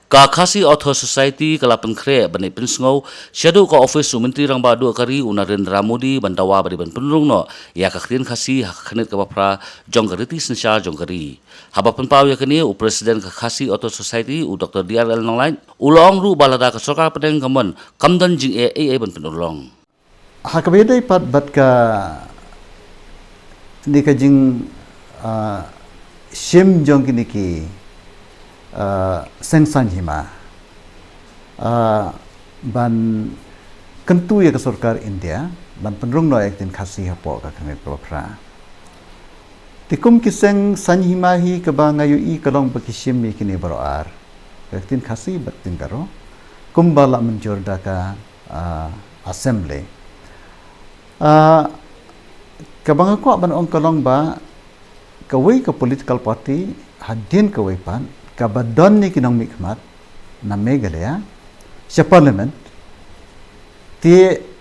Ka khasi author society kalapan kre bani pinsngau shadow ka office sumentri rang badu kari Narendra Modi bandawa bari ban penrung no ya ka krin khasi hakhanet ka bapra jonggariti sensar jonggari haba penpau ya kini u president ka khasi author society u Dr. DRL Nonglain ulong ru balada ka sarkar pedeng kamon kamdan jing e ban penulong hakabedai pat bat ka ni ka jing shim jong kini ki sengsan hima ban kentu ya ke sarkar India ban penrung no ek tin khasi hapo ka khanet ka bapra tikum kiseng sanhima hi ke ba ngayu i kalong bakishim mi kini baroar ek tin khasi bat tin karo kumbala menjorda ka assembly kabang ko ban ong kalong ba kawai ka political party hadin kawai pan kabadon ni kinong mikmat na Meghalaya sa parliament ti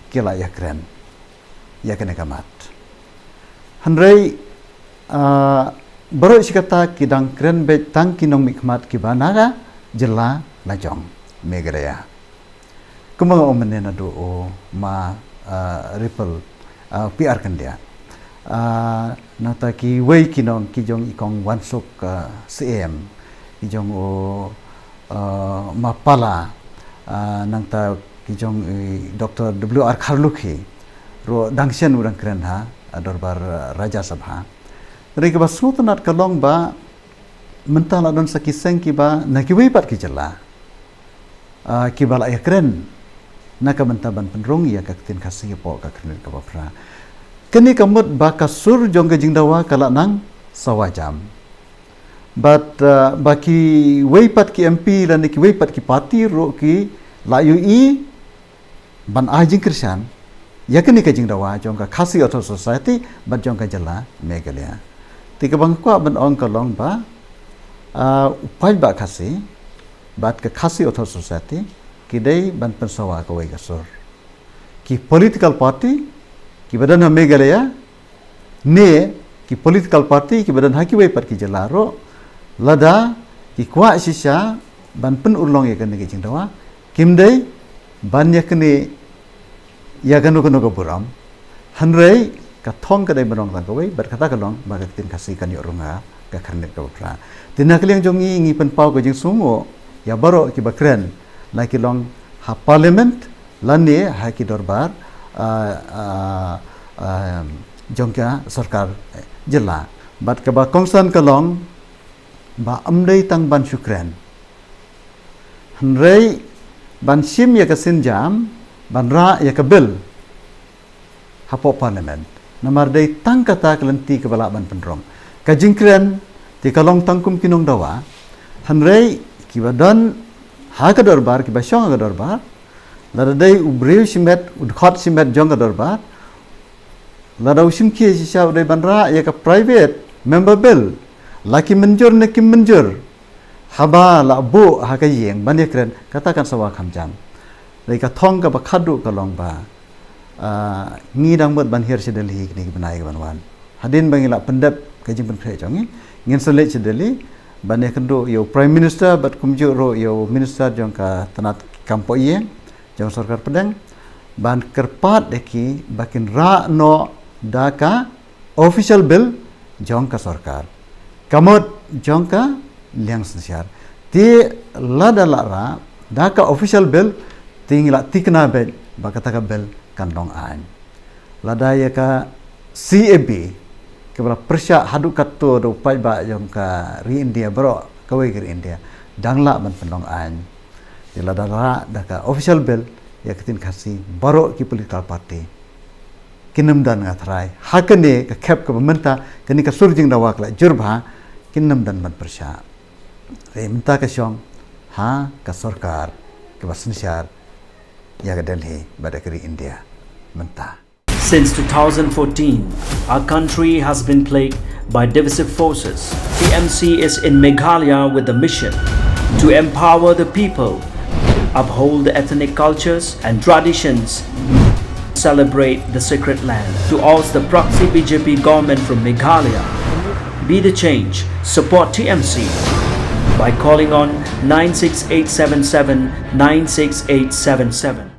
kila yakren yakene kamat hanrei baru sikata kidang kren be tang kinong mikmat kibanaga jela lajong Meghalaya kumanga omenena do ma ripple PR kan dia nata ki wei kinong kijong ikong wansuk CM kijong mapala nangta kijong Dr. WR Kharlukhi ro dangsian urang keren ha dorbar Raja Sabha dari ke basu tanat kalong ba mentala don sakiseng ki ba nakiwei pat ki jela ki bala ya keren naka mentaban penrung ya kaktin kasih po ka keren ka bapra kini kamut ba kasur jong ke jingdawa kala nang sawajam but baki weipat ki MP dan ki weipat ki parti ro ki layu i ban ajing krisan ya kini ka jingdawa jong ka khasi author society ban jong ka jela Meghalaya tika bangkwa ban ong kalong ba upai ba khasi bat ka khasi author society kidai ban pensawa ka wei kasur ki political party ki badan ha Meghalaya ne ki political party ki badan ha ki weipat ki jela ro lada ki kwa sisa ban pen urlong ya kene kijing dawa kimdei ban ya kene ya ganu ganu ka buram hanrei ka thong ka dai banong tang kawai bar kata kalong ba ka tin kasi kan yorunga ka kharnet ka bra tinna kliang jongi ngi pen pau ka jing sumo ya baro ki bakren la ki long ha parliament lane ha ki dorbar jongka sarkar jela bat ka ba kongsan kalong ba amdai tang ban syukran hanrei ban sim ya ka sinjam ban ra ya ka bil hapo parliament namar dai tang kata kelenti ke bala ban penrong ka jingkren ti kalong tangkum kinong dawa hanrei ki badan ha ka dorbar ki basyong ka dorbar lada dai ubreu simet udkhot simet jong ka dorbar lada usim ki sisa dai ban ra ya ka private member bill laki menjur neki menjur haba la bu ha ka yeng ban kren katakan sawa khamjam lai ka thong ka bakhadu ka long ba ngi dang bot ban her sedeli ni banai ban wan hadin bangila pendap ka jing pen khre chongi ngin sele sedeli ban kendo yo prime minister bat kumju ro yo minister jong ka tanat kampo ye jong sarkar pedang ban kerpat deki bakin ra no daka official bill jong ka sarkar kamot jongka liang sensiar ti lada lara daka official bill tingla tikna be bakata ka bill kandong an lada ya ka CAB ke bala persya hadu katto do pai ba jongka ri India bro kawai ke India dangla ban pendong an ti lada lara daka official bill ya ketin khasi baro ki political party kinam dan ngathrai hakane ka khep ka bamenta kani ka surjing dawa kla jurba kinam dan ban persya minta ka syong ha ka sarkar ke basensyar ya ka Delhi pada keri India menta. Since 2014, our country has been plagued by divisive forces. TMC is in Meghalaya with the mission to empower the people, uphold the ethnic cultures and traditions, celebrate the sacred land. To oust the proxy BJP government from Meghalaya, be the change, support TMC. by calling on 96877 96877.